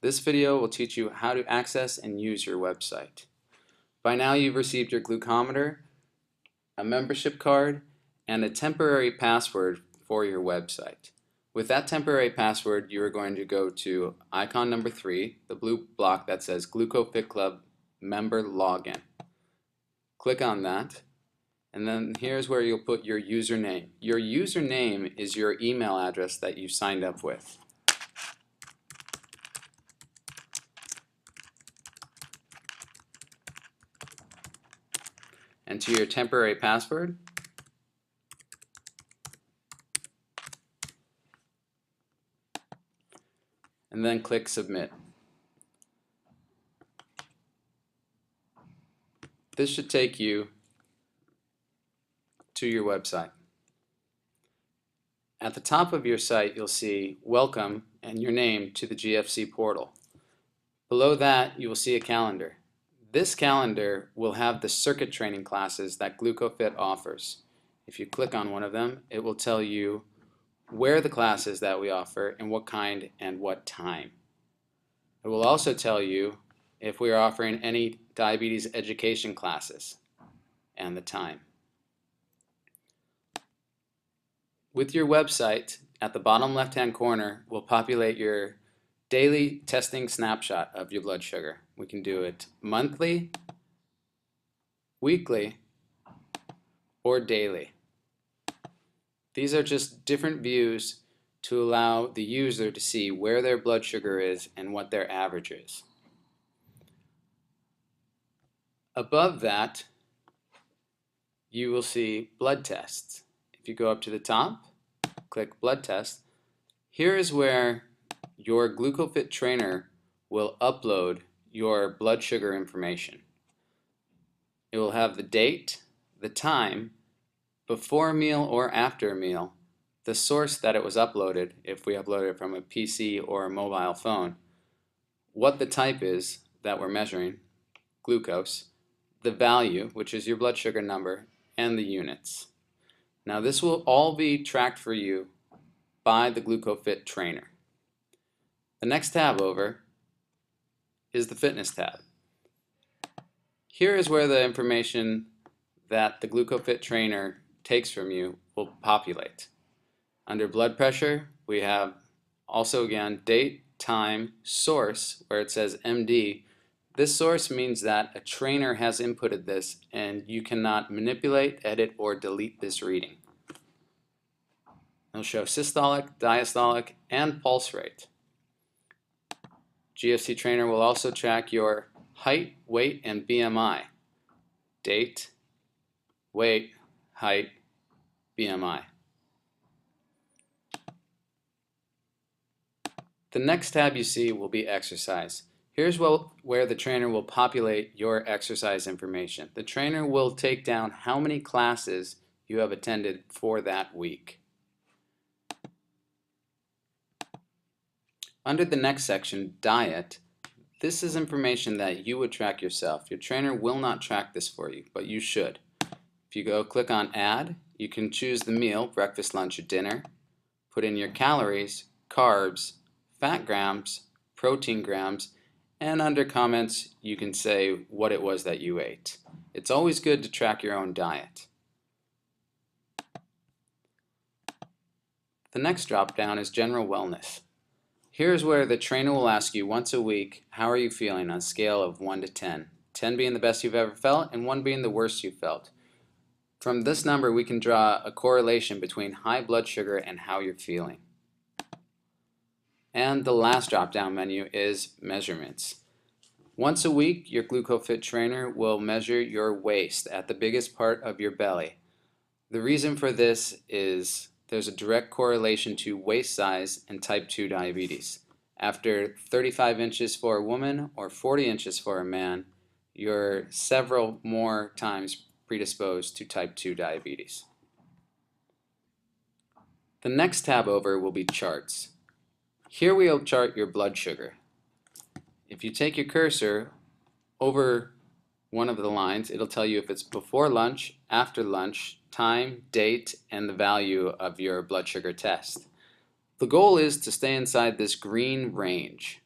This video will teach you how to access and use your website. By now you've received your glucometer, a membership card, and a temporary password for your website. With that temporary password, you are going to go to icon number 3, the blue block that says GlucoFitClub Member Login. Click on that, and then here's where you'll put your username. Your username is your email address that you signed up with. Enter your temporary password. And then click Submit. This should take you to your website. At the top of your site, you'll see Welcome and your name to the GFC portal. Below that, you will see a calendar. This calendar will have the circuit training classes that GlucoFit offers. If you click on one of them, it will tell you where the classes that we offer and what kind and what time. It will also tell you if we are offering any diabetes education classes and the time. With your website, at the bottom left-hand corner will populate your daily testing snapshot of your blood sugar. We can do it monthly, weekly, or daily. These are just different views to allow the user to see where their blood sugar is and what their average is. Above that, you will see blood tests. If you go up to the top, click Blood Test, here is where your GlucoFit trainer will upload your blood sugar information. It will have the date, the time, before a meal or after a meal, the source that it was uploaded, if we upload it from a PC or a mobile phone, what the type is that we're measuring, glucose, the value, which is your blood sugar number, and the units. Now this will all be tracked for you by the GlucoFit trainer. The next tab over is the Fitness tab. Here is where the information that the GlucoFit trainer takes from you will populate. Under blood pressure, we have also again date, time, source, where it says MD. This source means that a trainer has inputted this and you cannot manipulate, edit, or delete this reading. It'll show systolic, diastolic, and pulse rate. GFC trainer will also track your height, weight, and BMI. Date, weight, height, BMI. The next tab you see will be exercise. Here's where the trainer will populate your exercise information. The trainer will take down how many classes you have attended for that week. Under the next section, diet, this is information that you would track yourself. Your trainer will not track this for you, but you should. If you go click on Add, you can choose the meal, breakfast, lunch, or dinner, put in your calories, carbs, fat grams, protein grams, and under comments you can say what it was that you ate. It's always good to track your own diet. The next drop down is general wellness. Here's where the trainer will ask you once a week, how are you feeling on a scale of 1 to 10? 10 being the best you've ever felt and 1 being the worst you've felt. From this number we can draw a correlation between high blood sugar and how you're feeling. And the last drop down menu is measurements. Once a week your GlucoFit trainer will measure your waist at the biggest part of your belly. The reason for this is there's a direct correlation to waist size and type 2 diabetes. After 35 inches for a woman or 40 inches for a man, you're several more times predisposed to type 2 diabetes. The next tab over will be charts. Here we'll chart your blood sugar. If you take your cursor over one of the lines, it'll tell you if it's before lunch, after lunch, time, date, and the value of your blood sugar test. The goal is to stay inside this green range.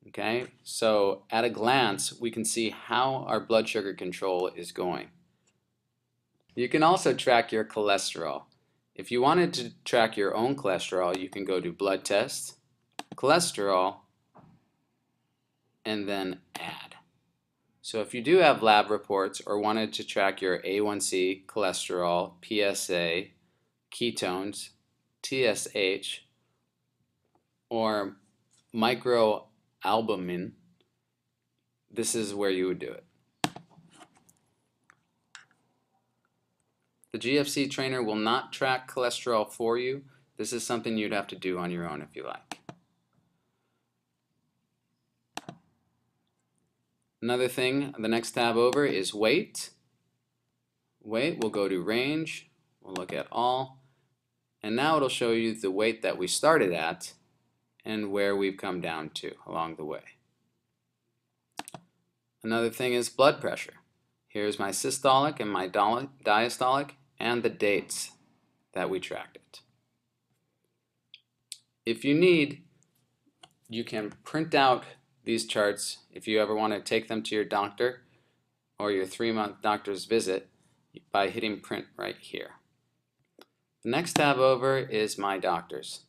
Okay, so at a glance, we can see how our blood sugar control is going. You can also track your cholesterol. If you wanted to track your own cholesterol, you can go to blood tests, cholesterol, and then add. So if you do have lab reports or wanted to track your A1C, cholesterol, PSA, ketones, TSH, or microalbumin, this is where you would do it. The GFC trainer will not track cholesterol for you. This is something you'd have to do on your own if you like. Another thing, the next tab over is weight. Weight, we'll go to range, we'll look at all, and now it'll show you the weight that we started at and where we've come down to along the way. Another thing is blood pressure. Here's my systolic and my diastolic and the dates that we tracked it. If you need, you can print out these charts if you ever want to take them to your doctor or your 3-month doctor's visit by hitting print right here. The next tab over is My Doctors.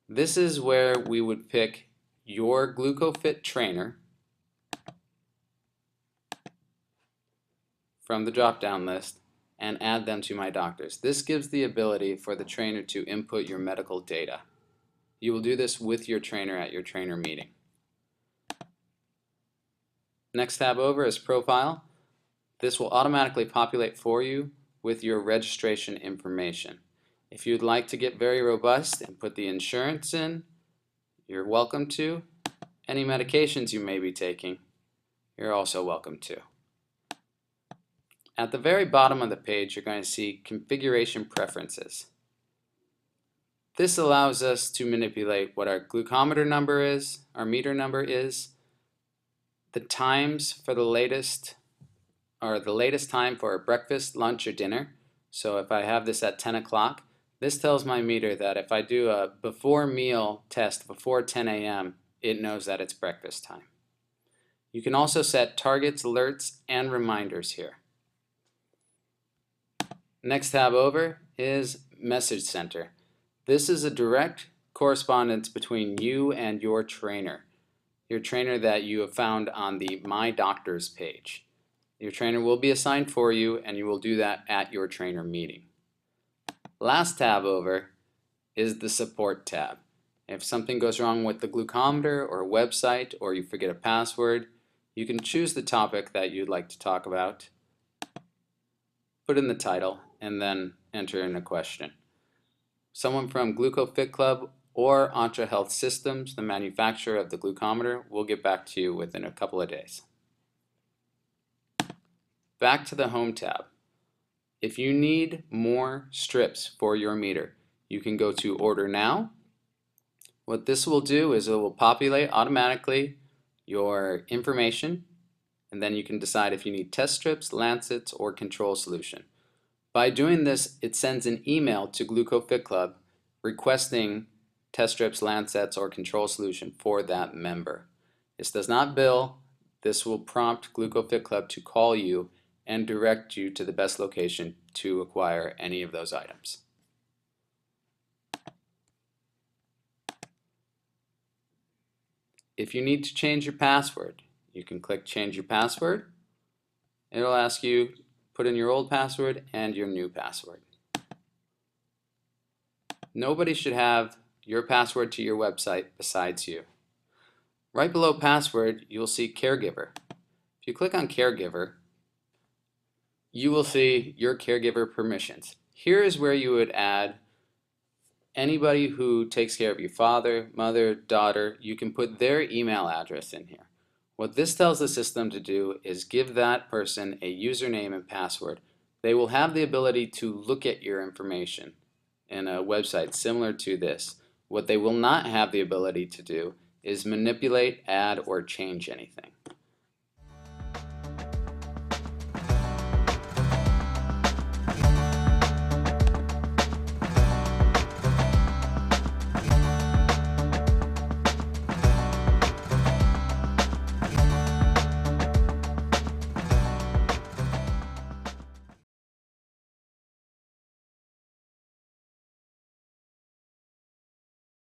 This is where we would pick your GlucoFit trainer from the drop-down list and add them to My Doctors. This gives the ability for the trainer to input your medical data. You will do this with your trainer at your trainer meeting. Next tab over is Profile. This will automatically populate for you with your registration information. If you'd like to get very robust and put the insurance in, you're welcome to. Any medications you may be taking, you're also welcome to. At the very bottom of the page, you're going to see Configuration Preferences. This allows us to manipulate what our glucometer number is, our meter number is, the times for the latest time for a breakfast, lunch, or dinner. So if I have this at 10 o'clock, this tells my meter that if I do a before meal test before 10 a.m., it knows that it's breakfast time. You can also set targets, alerts, and reminders here. Next tab over is Message Center. This is a direct correspondence between you and your trainer that you have found on the My Doctors page. Your trainer will be assigned for you, and you will do that at your trainer meeting. Last tab over is the Support tab. If something goes wrong with the glucometer or website, or you forget a password, you can choose the topic that you'd like to talk about, put in the title, and then enter in a question. Someone from GlucoFitClub or Entra Health Systems, the manufacturer of the glucometer, will get back to you within a couple of days. Back to the Home tab. If you need more strips for your meter, you can go to Order Now. What this will do is it will populate automatically your information, and then you can decide if you need test strips, lancets, or control solution. By doing this, it sends an email to GlucoFitClub requesting test strips, lancets, or control solution for that member. This does not bill. This will prompt GlucoFitClub to call you and direct you to the best location to acquire any of those items. If you need to change your password, you can click Change Your Password. It'll ask you put in your old password and your new password. Nobody should have your password to your website besides you. Right below password, you'll see Caregiver. If you click on Caregiver, you will see your caregiver permissions. Here is where you would add anybody who takes care of your father, mother, daughter. You can put their email address in here. What this tells the system to do is give that person a username and password. They will have the ability to look at your information in a website similar to this. What they will not have the ability to do is manipulate, add, or change anything.